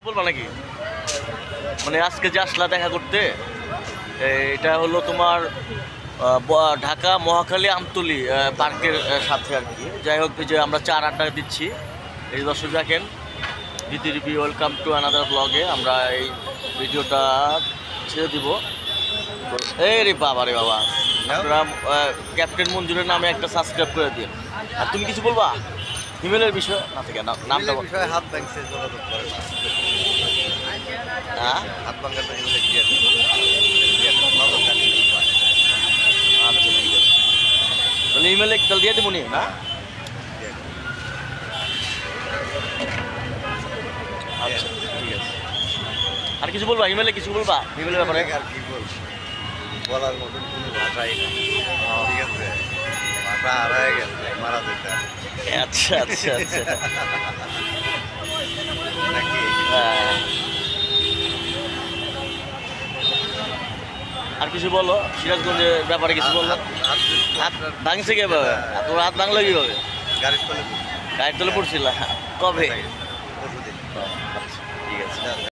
বলবা নাকি মানে আজকে যে আসলা দেখা করতে, এটা হলো তোমার ঢাকা মহাখালী আমতলী পার্কের সাথে আর কি। যাই হোক, যে আমরা 4 আড্ডা দিচ্ছি, এই দর্শক দেখেন বিটিভি ওয়েলকাম টু আনাদার ব্লগে। আমরা এই ভিডিওটা ছেড়ে দিব। এই রে বাবা রে বাবা, আপনারা ক্যাপ্টেন মঞ্জুরের নামে একটা সাবস্ক্রাইব করে দিন। আর তুমি কিছু বলবা হিমেলের বিষয় না থেকে নামটা বিষয়ে হাত ভাঙছে, যোগাযোগ করে না। হ্যাঁ হাত ভাঙার আচ্ছা ঠিক আছে। তাহলে ইমেলে তাহলে দিয়ে দেবো নি না? আচ্ছা ঠিক আছে। আর কিছু বলবা ইমেলে, কিছু বলবা ইমেলের ব্যাপারে? আর কি বল, বলার মতন কোনো ভাষাই নেই। ঠিক আছে, ভাষা হারায় গেছে, মারা যেতে। আচ্ছা আচ্ছা আচ্ছা নাকি হ্যাঁ। আর কিছু বলো সিরাজগঞ্জের ব্যাপারে, কিছু বললো। হাত ভাঙছে কিভাবে? তোর হাত ভাঙলো কিভাবে? গাড়ির তলে গাড়ির তলে পড়ছিল কবে? পরশুদিন। আচ্ছা ঠিক আছে।